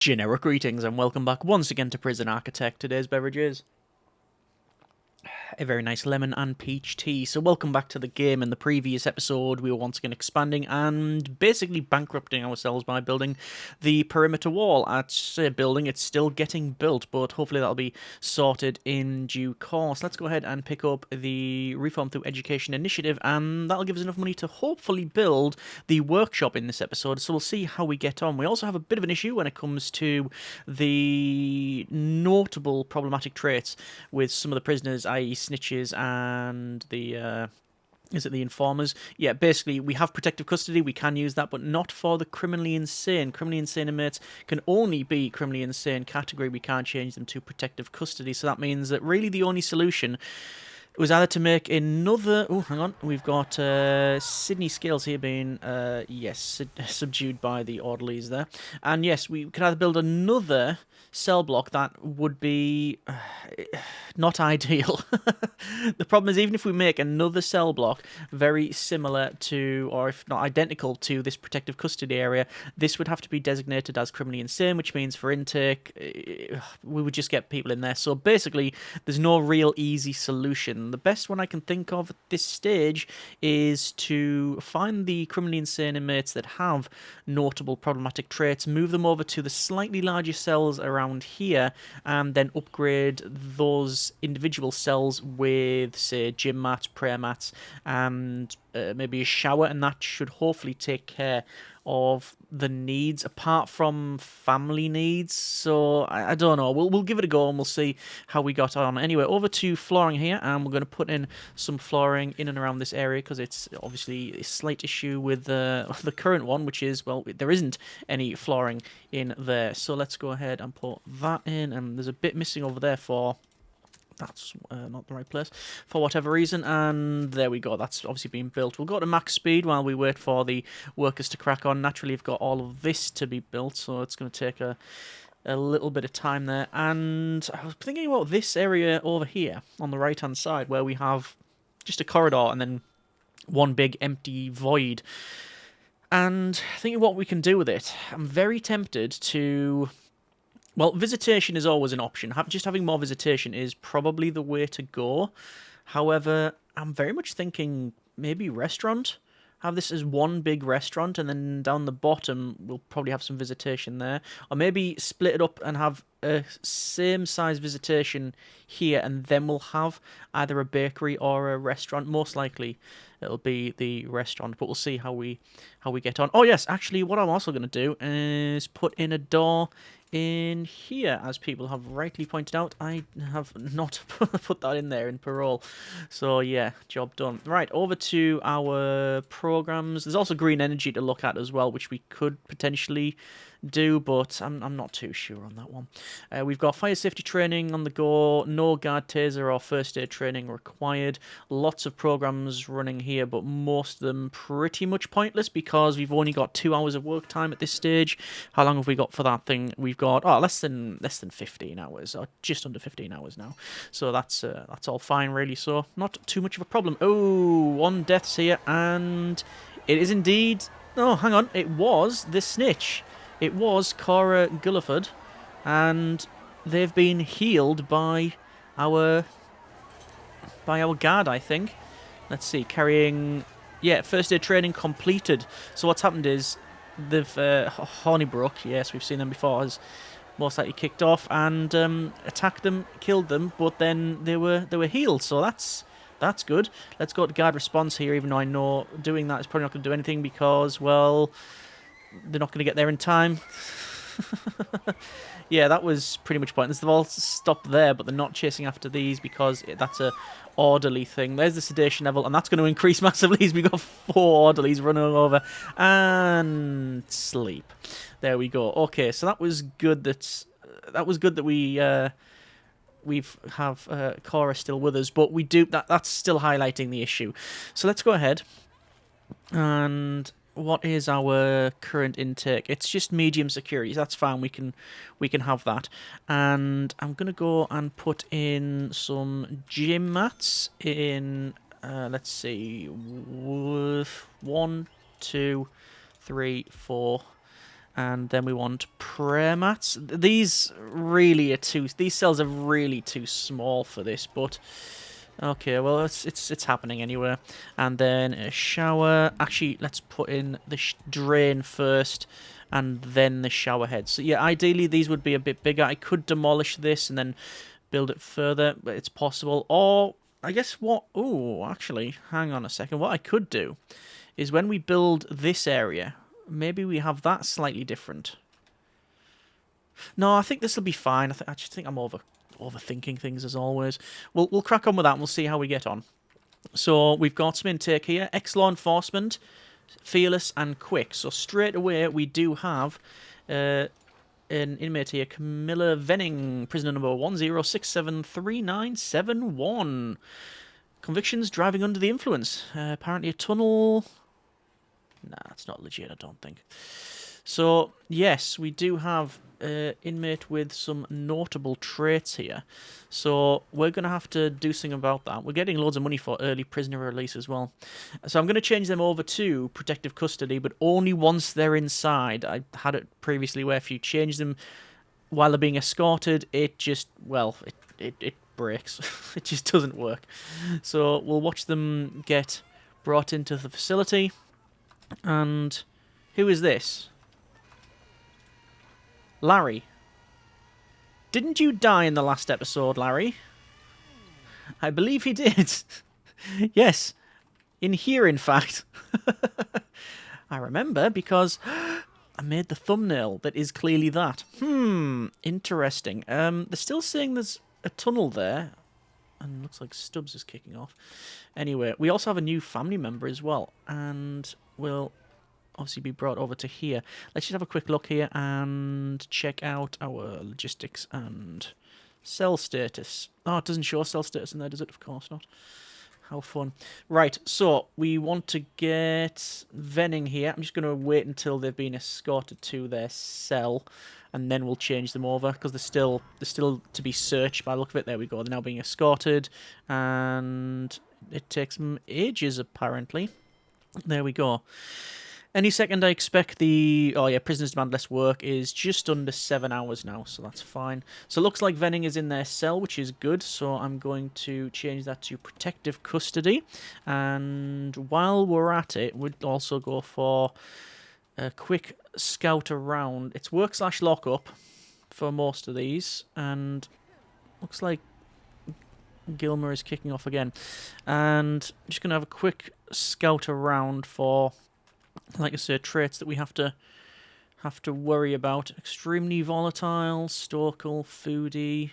Generic greetings and welcome back once again to Prison Architect. Today's beverage is a very nice lemon and peach tea. So welcome back to the game. In the previous episode, we were once again expanding and basically bankrupting ourselves by building the perimeter wall. At building, it's still getting built, but hopefully that'll be sorted in due course. Let's go ahead and pick up the Reform Through Education initiative, and that'll give us enough money to hopefully build the workshop in this episode, so we'll see how we get on. We also have a bit of an issue when it comes to the notable problematic traits with some of the prisoners, i.e. snitches and the is it the informers? Yeah, basically, we have protective custody, we can use that, but not for the criminally insane. Criminally insane inmates can only be criminally insane category, we can't change them to protective custody, so that means that really the only solution was either to make another... Oh, hang on, we've got Sydney Scales here being, yes, subdued by the orderlies there. And yes, we could either build another cell block that would be not ideal. The problem is, even if we make another cell block very similar to, or if not identical to, this protective custody area, this would have to be designated as criminally insane, which means for intake, we would just get people in there. So basically, there's no real easy solution. The best one I can think of at this stage is to find the criminally insane inmates that have notable problematic traits, move them over to the slightly larger cells around here, and then upgrade those individual cells with, say, gym mats, prayer mats, and maybe a shower, and that should hopefully take care of the needs apart from family needs. So I don't know, we'll give it a go and we'll see how we got on. Anyway, over to flooring here, and we're going to put in some flooring in and around this area because it's obviously a slight issue with the current one, which is, well, there isn't any flooring in there. So let's go ahead and put that in, and there's a bit missing over there for... That's not the right place for whatever reason, and there we go. That's obviously being built. We'll go to max speed while we wait for the workers to crack on. Naturally, I've got all of this to be built, so it's going to take a little bit of time there. And I was thinking about this area over here on the right-hand side where we have just a corridor and then one big empty void. And thinking what we can do with it, I'm very tempted to... Well, visitation is always an option. Just having more visitation is probably the way to go. However, I'm very much thinking maybe restaurant. Have this as one big restaurant, and then down the bottom we'll probably have some visitation there. Or maybe split it up and have a same size visitation here, and then we'll have either a bakery or a restaurant. Most likely it'll be the restaurant, but we'll see how we get on. Oh yes, actually what I'm also going to do is put in a door in here, as people have rightly pointed out. I have not put that in there in parole. So yeah, job done. Right, over to our programs. There's also green energy to look at as well, which we could potentially do, but I'm not too sure on that one. We've got fire safety training on the go, no guard taser or first aid training required. Lots of programs running here, but most of them pretty much pointless because we've only got 2 hours of work time at this stage. How long have we got for that thing? We've got less than 15 hours, or just under 15 hours now. So that's all fine really. So not too much of a problem. Oh, one death's here, and it is indeed. Oh, hang on, it was the snitch. It was Cora Gulliford, and they've been healed by our guard, I think. Let's see, carrying... Yeah, first aid training completed. So what's happened is they've... Hornibrook, yes, we've seen them before, has most likely kicked off and attacked them, killed them, but then they were healed, so that's good. Let's go to guard response here, even though I know doing that is probably not going to do anything because, well... They're not going to get there in time. Yeah, that was pretty much pointless. They've all stopped there, but they're not chasing after these because that's a orderly thing. There's the sedation level, and that's going to increase massively as we got 4 orderlies running over. And sleep. There we go. Okay, so that was good that we have Cora still with us, but we do that's still highlighting the issue. So let's go ahead and... What is our current intake? It's just medium security. That's fine. We can have that. And I'm gonna go and put in some gym mats in. Let's see, 1, 2, 3, 4, And then we want prayer mats. These cells are really too small for this, but okay, well it's happening anyway. And then a shower. Actually, let's put in the drain first, and then the shower head. So yeah, ideally these would be a bit bigger. I could demolish this and then build it further, but it's possible. Or I guess what? Oh, actually, hang on a second. What I could do is when we build this area, maybe we have that slightly different. No, I think this will be fine. I just think I'm overthinking things as always. We'll crack on with that and we'll see how we get on. So we've got some intake here. Ex-law enforcement, fearless and quick. So straight away we do have an inmate here, Camilla Venning, prisoner number 10673971. Convictions, driving under the influence. Apparently a tunnel. Nah, it's not legit, I don't think. So, yes, we do have an inmate with some notable traits here. So, we're going to have to do something about that. We're getting loads of money for early prisoner release as well. So, I'm going to change them over to protective custody, but only once they're inside. I had it previously where if you change them while they're being escorted, it just, well, it breaks. It just doesn't work. So, we'll watch them get brought into the facility. And who is this? Larry. Didn't you die in the last episode, Larry? I believe he did. Yes. In here, in fact. I remember because I made the thumbnail that is clearly that. Interesting. They're still saying there's a tunnel there. And looks like Stubbs is kicking off. Anyway, we also have a new family member as well. And will obviously be brought over to here. Let's just have a quick look here and check out our logistics and cell status. Oh, it doesn't show cell status in there, does it? Of course not. How fun. Right, so we want to get Venning here. I'm just going to wait until they've been escorted to their cell, and then we'll change them over, because they're still to be searched by the look of it. There we go. They're now being escorted, and it takes them ages, apparently. There we go. Any second, I expect the... Oh, yeah, prisoners demand less work is just under 7 hours now, so that's fine. So it looks like Venning is in their cell, which is good, so I'm going to change that to protective custody. And while we're at it, we'd also go for a quick scout around. It's work/lockup for most of these, and looks like Gilmer is kicking off again. And I'm just going to have a quick scout around for... like I said, traits that we have to worry about. Extremely volatile, stoical, foodie.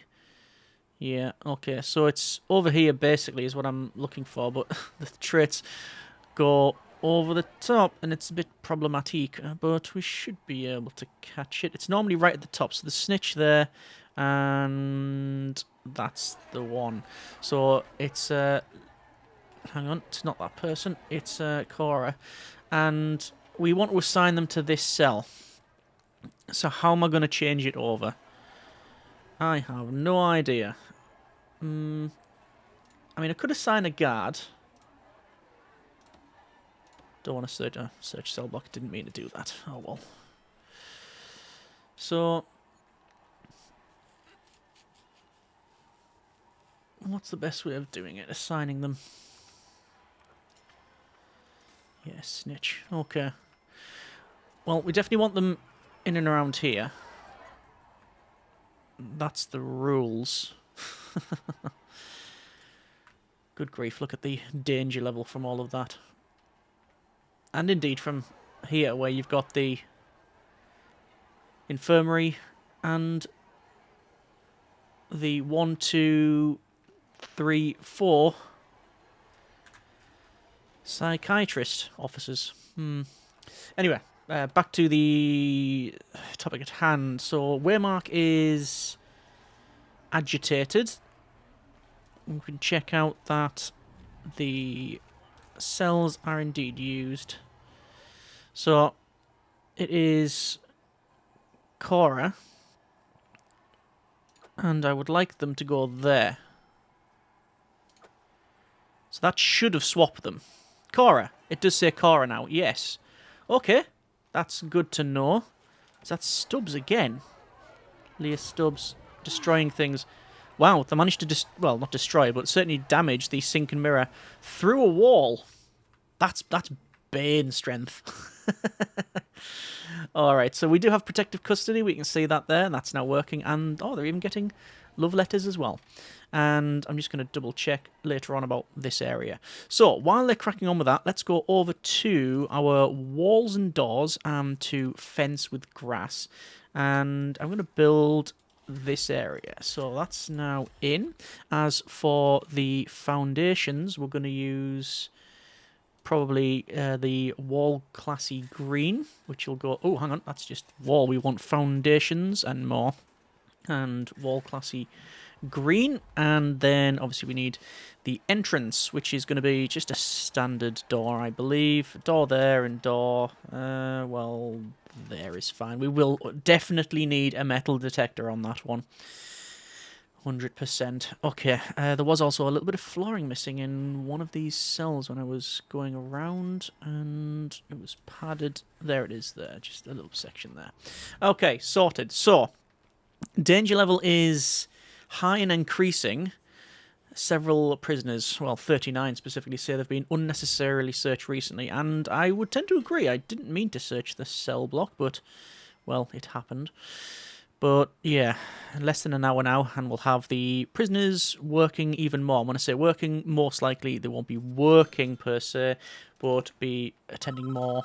Yeah, okay, so it's over here basically is what I'm looking for, but the traits go over the top and it's a bit problematic, but we should be able to catch it. It's normally right at the top, so the snitch there, and that's the one. So it's hang on, it's not that person, it's Cora. And we want to assign them to this cell. So how am I going to change it over? I have no idea. I mean, I could assign a guard. Don't want to search cell block. Didn't mean to do that. Oh well. So, what's the best way of doing it? Assigning them. Yeah, snitch. Okay. Well, we definitely want them in and around here. That's the rules. Good grief, look at the danger level from all of that. And indeed from here, where you've got the infirmary and the 1, 2, 3, 4... psychiatrist officers. Anyway, back to the topic at hand. So, Waymark is agitated. We can check out that the cells are indeed used. So, it is Cora. And I would like them to go there. So that should have swapped them. Cora. It does say Cora now. Yes. Okay. That's good to know. Is that Stubbs again? Leah Stubbs destroying things. Wow, they managed to well, not destroy, but certainly damage the sink and mirror through a wall. That's Bane strength. Alright, so we do have protective custody. We can see that there, and that's now working. And, oh, they're even getting love letters as well. And I'm just going to double check later on about this area. So, while they're cracking on with that, let's go over to our walls and doors and to fence with grass. And I'm going to build this area. So that's now in. As for the foundations, we're going to use probably the wall classy green, which will go... Oh, hang on, that's just wall. We want foundations and more. And wall classy green. And then, obviously, we need the entrance, which is going to be just a standard door, I believe. Door there and door... well, there is fine. We will definitely need a metal detector on that one. 100%. Okay, there was also a little bit of flooring missing in one of these cells when I was going around, and it was padded. There it is there, just a little section there. Okay, sorted. So, danger level is high and increasing. Several prisoners, well, 39 specifically, say they've been unnecessarily searched recently, and I would tend to agree. I didn't mean to search the cell block, but, well, it happened. But, yeah, less than an hour now, and we'll have the prisoners working even more. When I say working, most likely they won't be working per se, but be attending more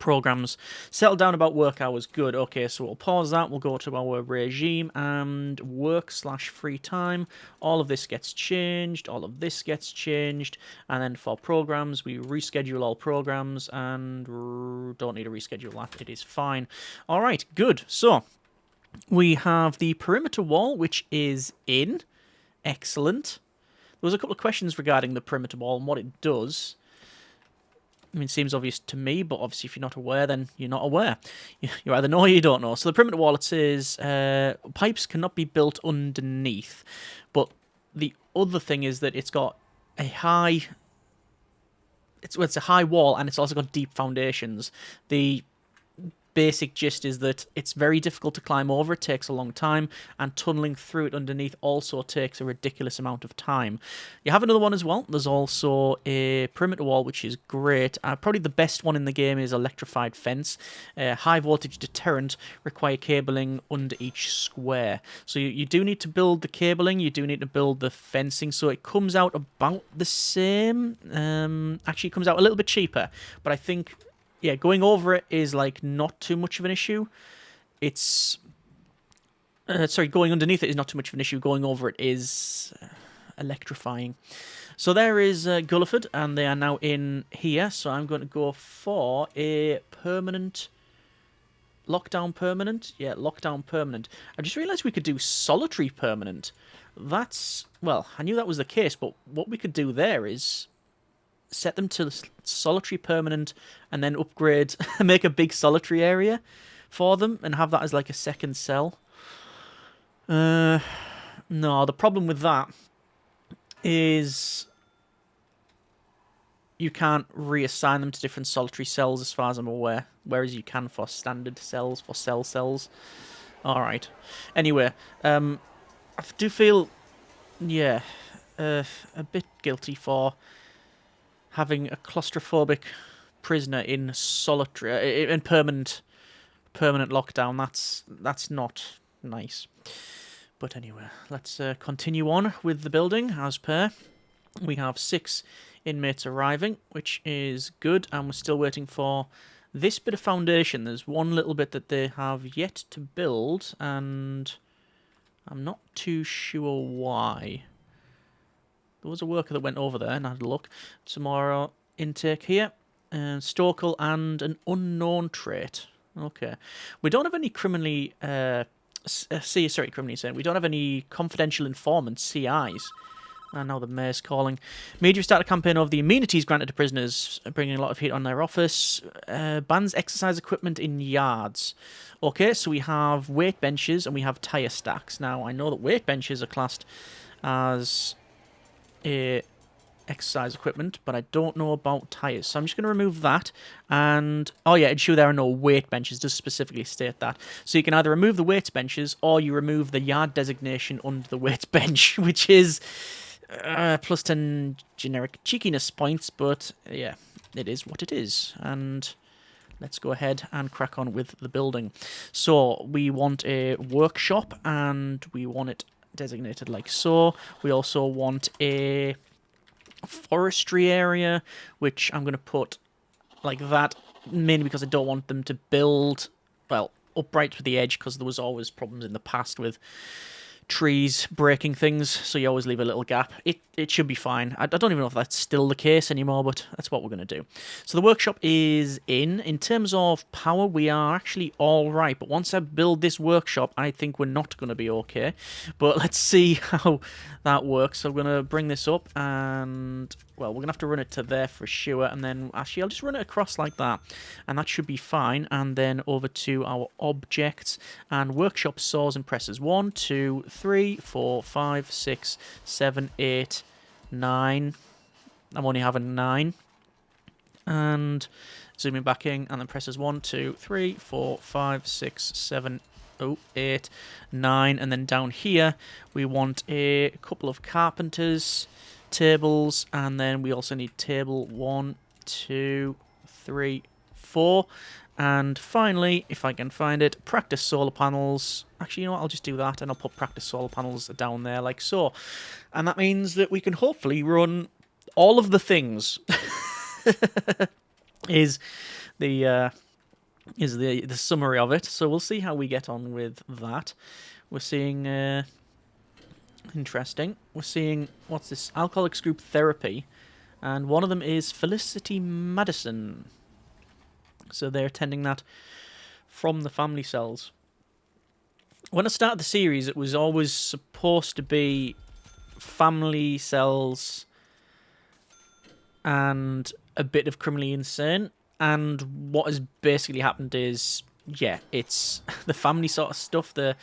programs. Settle down about work hours. Good. Okay, so we'll pause that. We'll go to our regime and work/free time. All of this gets changed. All of this gets changed. And then for programs, we reschedule all programs and don't need to reschedule that. It is fine. All right, good. So we have the perimeter wall, which is in. Excellent. There was a couple of questions regarding the perimeter wall and what it does. I mean, it seems obvious to me, but obviously if you're not aware, then you're not aware. You either know or you don't know. So the perimeter wall, it says, pipes cannot be built underneath. But the other thing is that it's got a high... It's a high wall, and it's also got deep foundations. The basic gist is that it's very difficult to climb over. It takes a long time, and tunneling through it underneath also takes a ridiculous amount of time. You have another one as well. There's also a perimeter wall, which is great. Probably the best one in the game is electrified fence. High voltage deterrent, require cabling under each square. So you do need to build the cabling, you do need to build the fencing, so it comes out about the same. Actually, it comes out a little bit cheaper, but I think... Yeah, going over it is, like, not too much of an issue. It's... sorry, going underneath it is not too much of an issue. Going over it is electrifying. So there is Gulliford, and they are now in here. So I'm going to go for a permanent... Lockdown permanent? Yeah, lockdown permanent. I just realised we could do solitary permanent. That's... Well, I knew that was the case, but what we could do there is... set them to solitary permanent and then upgrade, make a big solitary area for them and have that as like a second cell. No, the problem with that is you can't reassign them to different solitary cells as far as I'm aware, whereas you can for standard cells, for cells. Alright. Anyway, I do feel, yeah, a bit guilty for having a claustrophobic prisoner in solitary, in permanent lockdown. That's not nice. But anyway, let's continue on with the building. As per, we have 6 inmates arriving, which is good, and we're still waiting for this bit of foundation. There's one little bit that they have yet to build, and I'm not too sure why. There was a worker that went over there and had a look. Some more intake here. Stokel and an unknown trait. Okay. We don't have any criminally... criminally saying. We don't have any confidential informant CIs. And now the mayor's calling. Media start a campaign of the amenities granted to prisoners, bringing a lot of heat on their office. Bans exercise equipment in yards. Okay, so we have weight benches and we have tyre stacks. Now, I know that weight benches are classed as a exercise equipment, but I don't know about tyres. So I'm just going to remove that. And, oh yeah, ensure there are no weight benches. It does specifically state that. So you can either remove the weights benches, or you remove the yard designation under the weights bench, which is plus 10 generic cheekiness points, but yeah, it is what it is. And let's go ahead and crack on with the building. So we want a workshop, and we want it designated like so. We also want a forestry area, which I'm going to put like that, mainly because I don't want them to build, well, upright with the edge, because there was always problems in the past with trees breaking things, so you always leave a little gap. It should be fine. I don't even know if that's still the case anymore, but that's what we're going to do. So the workshop is in. In terms of power, we are actually all right, but once I build this workshop, I think we're not going to be okay. But let's see how that works. So I'm going to bring this up, and, well, we're going to have to run it to there for sure, and then, actually, I'll just run it across like that, and that should be fine. And then over to our objects, and workshop saws and presses. 1, 2, 3, 4, 5, 6, 7, 8, 9. I'm only having 9. And zooming back in, and then presses 1, 2, 3, 4, 5, 6, 7, 8, 9. And then down here, we want a couple of carpenters tables, and then we also need table 1, 2, 3, 4. And finally, if I can find it, practice solar panels. Actually, you know what, I'll just do that, and I'll put practice solar panels down there like so. And that means that we can hopefully run all of the things. is the summary of it. So we'll see how we get on with that. We're seeing interesting. We're seeing, what's this? Alcoholics group therapy, and one of them is Felicity Madison. So they're attending that from the family cells. When I started the series, it was always supposed to be family cells and a bit of criminally insane. And what has basically happened is, yeah, it's the family sort of stuff, the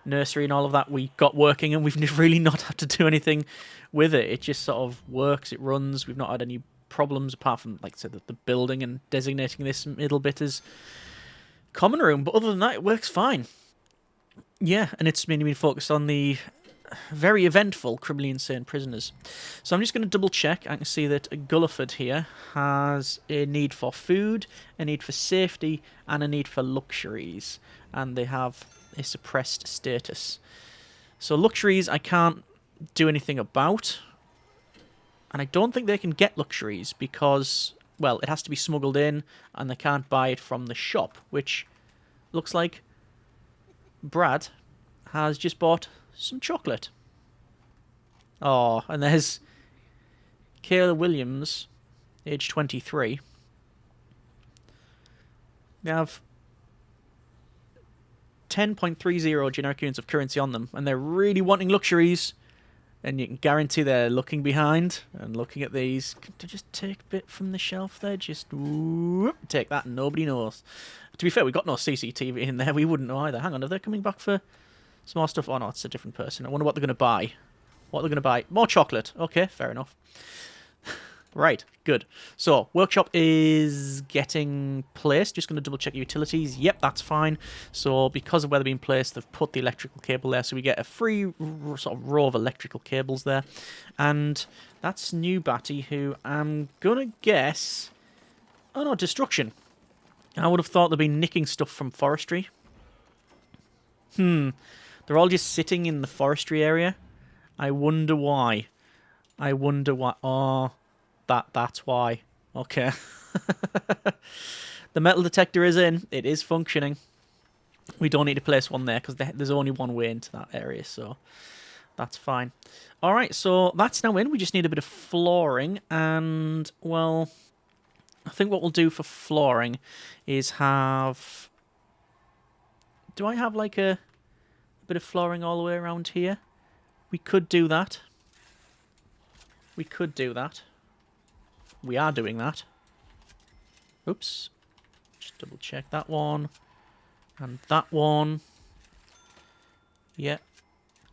nursery and all of that we got working, and we've really not had to do anything with it. It just sort of works, it runs. We've not had any problems apart from, like I said, the building and designating this middle bit as common room. But other than that, it works fine. Yeah, and it's mainly been focused on the very eventful criminally insane prisoners. So I'm just going to double check. I can see that Gulliford here has a need for food, a need for safety, and a need for luxuries. And they have a suppressed status. So luxuries I can't do anything about. And I don't think they can get luxuries because, well, it has to be smuggled in, and they can't buy it from the shop, which looks like Brad has just bought some chocolate. Oh, and there's Kayla Williams, age 23. They have 10.30 generic units of currency on them, and they're really wanting luxuries. And you can guarantee they're looking behind and looking at these. Could I just take a bit from the shelf there? Just whoop, take that and nobody knows. To be fair, we got no CCTV in there. We wouldn't know either. Hang on, are they coming back for some more stuff? Oh no, it's a different person. I wonder what they're going to buy. What they're going to buy. More chocolate. Okay, fair enough. Right, good. So, workshop is getting placed. Just going to double check utilities. Yep, that's fine. So, because of where they're being placed, they've put the electrical cable there. So, we get a free sort of row of electrical cables there. And that's New Batty, who I'm going to guess... Oh no, destruction. I would have thought they'd be nicking stuff from forestry. They're all just sitting in the forestry area. I wonder why. I wonder why... Oh... That's why. Okay. The metal detector is in. It is functioning. We don't need to place one there because there's only one way into that area, so that's fine. All right, so that's now in. We just need a bit of flooring, and, well, I think what we'll do for flooring is have... Do I have, like, a bit of flooring all the way around here? We could do that. We could do that. We are doing that. Oops. Just double check that one. And that one. Yeah.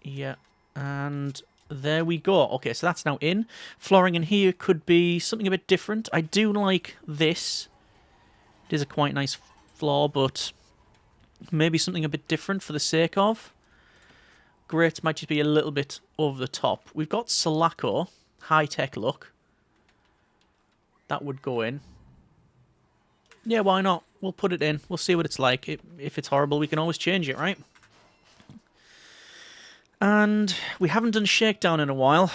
Yeah. And there we go. Okay, so that's now in. Flooring in here could be something a bit different. I do like this. It is a quite nice floor, but maybe something a bit different for the sake of. Grates might just be a little bit over the top. We've got Sulaco, high-tech look. That would go in. Yeah, why not? We'll put it in. We'll see what it's like. If it's horrible, we can always change it, right? And we haven't done Shakedown in a while.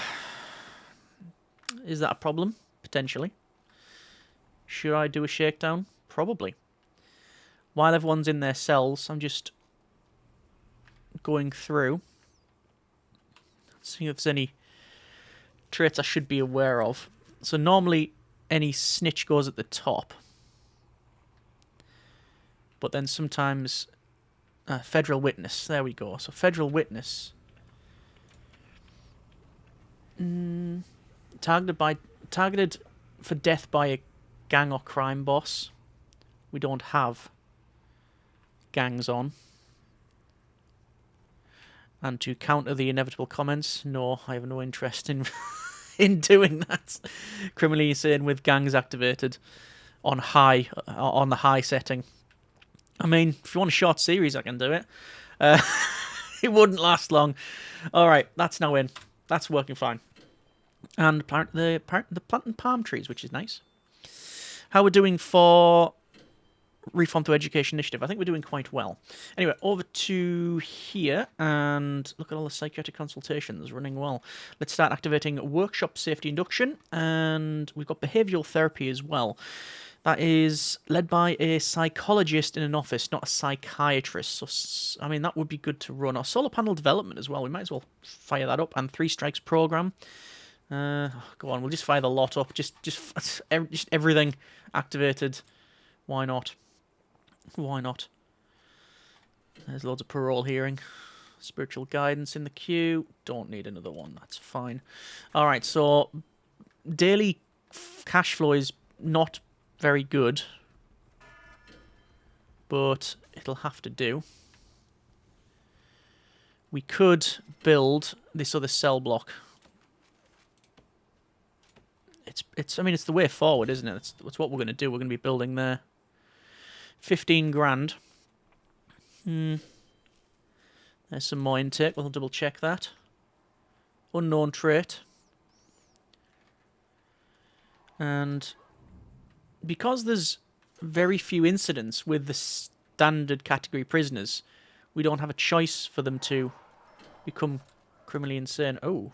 Is that a problem? Potentially. Should I do a Shakedown? Probably. While everyone's in their cells, I'm just going through. See if there's any traits I should be aware of. So normally any snitch goes at the top. But then sometimes federal witness. There we go. So federal witness. Targeted for death by a gang or crime boss. We don't have gangs on. And to counter the inevitable comments, no, I have no interest in in doing that. Criminally insane with gangs activated on the high setting. I mean, if you want a short series, I can do it. It wouldn't last long. All right, that's now in. That's working fine. And the planting palm trees, which is nice. How we're doing for Reform through Education Initiative. I think we're doing quite well. Anyway, over to here, and look at all the psychiatric consultations running well. Let's start activating workshop safety induction, and we've got behavioural therapy as well. That is led by a psychologist in an office, not a psychiatrist. So, I mean, that would be good to run. Or solar panel development as well. We might as well fire that up. And 3 strikes program. Go on, we'll just fire the lot up. Just everything activated. Why not? Why not? There's loads of parole hearing. Spiritual guidance in the queue. Don't need another one. That's fine. All right, so daily cash flow is not very good, but it'll have to do. We could build this other cell block. I mean, it's the way forward, isn't it? It's what we're going to do. We're going to be building there. 15 grand. There's some more intake. We'll double check that. Unknown trait. And because there's very few incidents with the standard category prisoners, we don't have a choice for them to become criminally insane. Oh.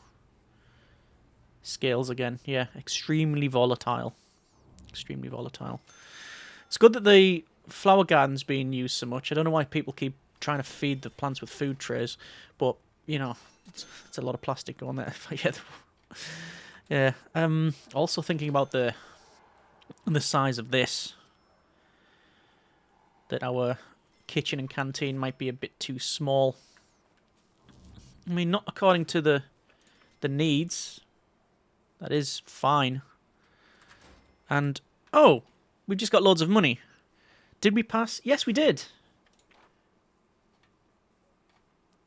Scales again. Yeah, extremely volatile. Extremely volatile. It's good that the flower garden's being used so much. I don't know why people keep trying to feed the plants with food trays, but, you know, it's a lot of plastic going there. Yeah. Also thinking about the size of this, that our kitchen and canteen might be a bit too small. I mean, not according to the needs. That is fine. And, oh, we've just got loads of money. Did we pass? Yes, we did.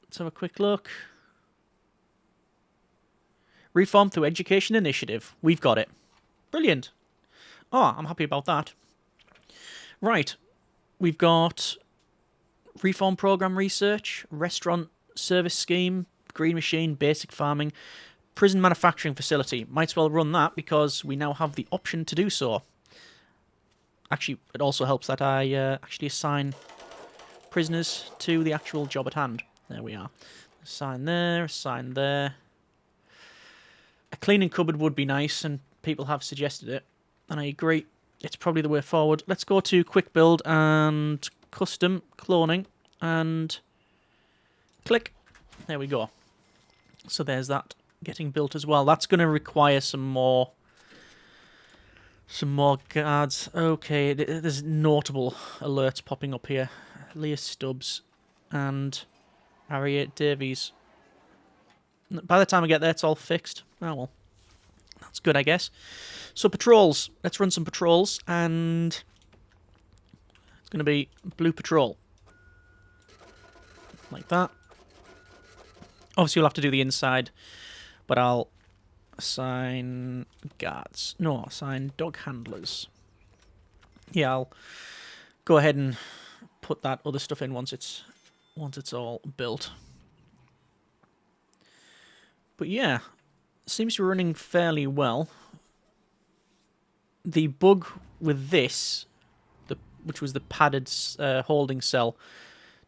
Let's have a quick look. Reform through Education Initiative. We've got it. Brilliant. Oh, I'm happy about that. Right. We've got Reform Program Research, Restaurant Service Scheme, Green Machine, Basic Farming, Prison Manufacturing Facility. Might as well run that because we now have the option to do so. Actually, it also helps that I actually assign prisoners to the actual job at hand. There we are. Assign there, assign there. A cleaning cupboard would be nice, and people have suggested it. And I agree, it's probably the way forward. Let's go to Quick Build and Custom Cloning, and click. There we go. So there's that getting built as well. That's going to require some more guards. Okay, there's notable alerts popping up here. Leah Stubbs and Harriet Davies. By the time I get there, it's all fixed. Oh well. That's good, I guess. So patrols. Let's run some patrols, and it's going to be blue patrol. Like that. Obviously, you'll have to do the inside But I'll assign guards. No, assign dog handlers. Yeah, I'll go ahead and put that other stuff in once it's all built. But yeah, seems to be running fairly well. The bug with this, which was the padded holding cell,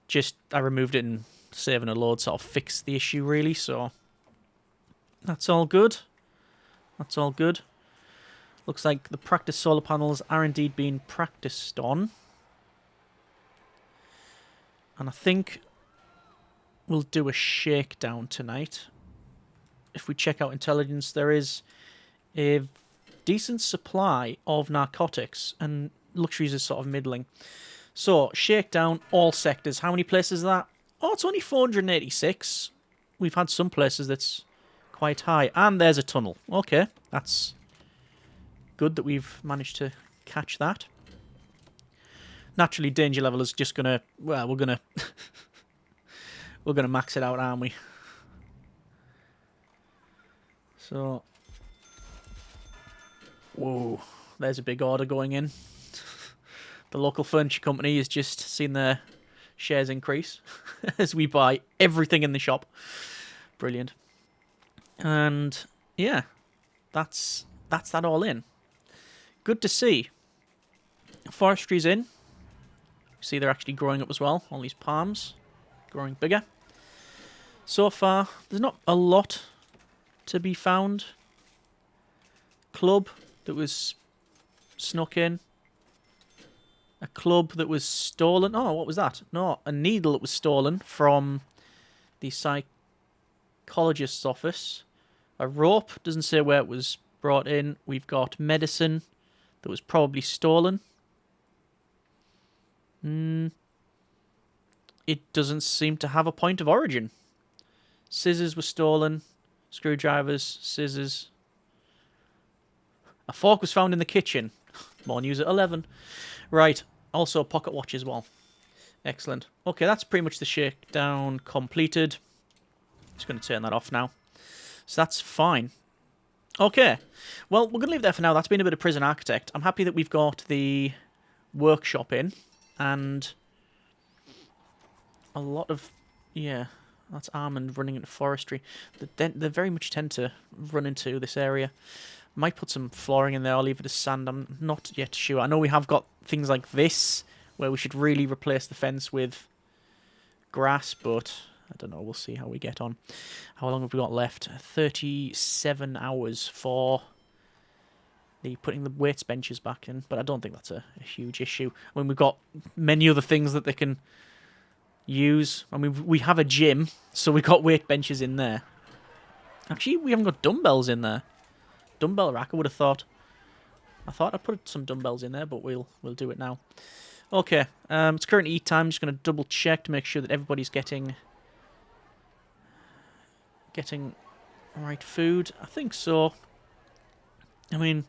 just I removed it and saving a load sort of fixed the issue really, so that's all good. That's all good. Looks like the practice solar panels are indeed being practiced on. And I think we'll do a shakedown tonight. If we check out intelligence, there is a decent supply of narcotics, and luxuries is sort of middling. So, shakedown, all sectors. How many places is that? Oh, it's only 486. We've had some places that's quite high. And there's a tunnel. Okay, that's good that we've managed to catch that. Naturally, danger level is just gonna... Well, we're gonna... we're gonna max it out, aren't we? So... Whoa, there's a big order going in. The local furniture company has just seen their shares increase as we buy everything in the shop. Brilliant. And yeah, that's that all in. Good to see. Forestry's in. See, they're actually growing up as well. All these palms growing bigger. So far, there's not a lot to be found. Club that was snuck in. A club that was stolen. Oh, what was that? No, a needle that was stolen from the psychologist's office. A rope, doesn't say where it was brought in. We've got medicine that was probably stolen. It doesn't seem to have a point of origin. Scissors were stolen. Screwdrivers, scissors. A fork was found in the kitchen. More news at 11. Right, also a pocket watch as well. Excellent. Okay, that's pretty much the shakedown completed. Just going to turn that off now. So that's fine. Okay, well, we're going to leave it there for now. That's been a bit of Prison Architect. I'm happy that we've got the workshop in. And a lot of... Yeah, that's Armand running into forestry. They very much tend to run into this area. Might put some flooring in there. I'll leave it as sand. I'm not yet sure. I know we have got things like this, where we should really replace the fence with grass, but I don't know. We'll see how we get on. How long have we got left? 37 hours for the putting the weights benches back in, but I don't think that's a huge issue. I mean, we've got many other things that they can use. I mean, we have a gym, so we've got weight benches in there. Actually, we haven't got dumbbells in there. Dumbbell rack, I would have thought. I thought I'd put some dumbbells in there, but we'll do it now. Okay, it's currently eat time. I'm just going to double check to make sure that everybody's getting right food. I think so. I mean,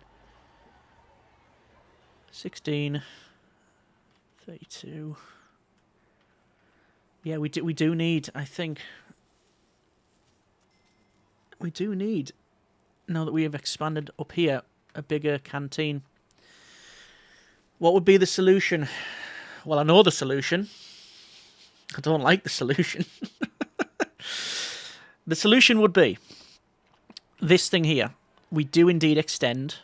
16, 32. Yeah, we do need, I think, we do need, now that we have expanded up here, a bigger canteen. What would be the solution? Well, I know the solution. I don't like the solution. The solution would be this thing here. We do indeed extend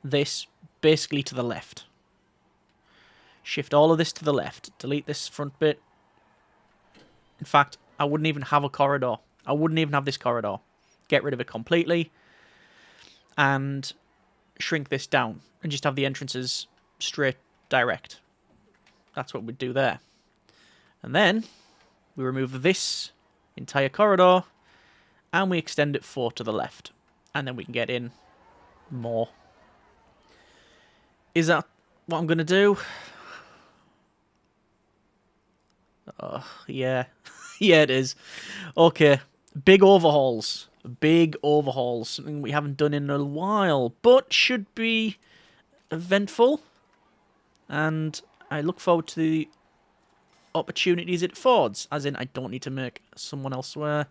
this basically to the left. Shift all of this to the left. Delete this front bit. In fact, I wouldn't even have a corridor. I wouldn't even have this corridor. Get rid of it completely. And shrink this down. And just have the entrances straight, direct. That's what we'd do there. And then we remove this entire corridor. And we extend it 4 to the left. And then we can get in more. Is that what I'm going to do? Oh, yeah. Yeah, it is. Okay. Big overhauls. Big overhauls. Something we haven't done in a while. But should be eventful. And I look forward to the opportunities it affords. As in, I don't need to make someone elsewhere.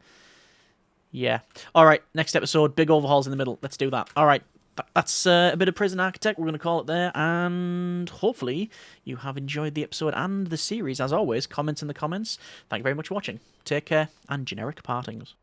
Yeah. All right, next episode, big overhauls in the middle. Let's do that. All right, that's a bit of Prison Architect. We're going to call it there, and hopefully you have enjoyed the episode and the series. As always, comments in the comments. Thank you very much for watching. Take care, and generic partings.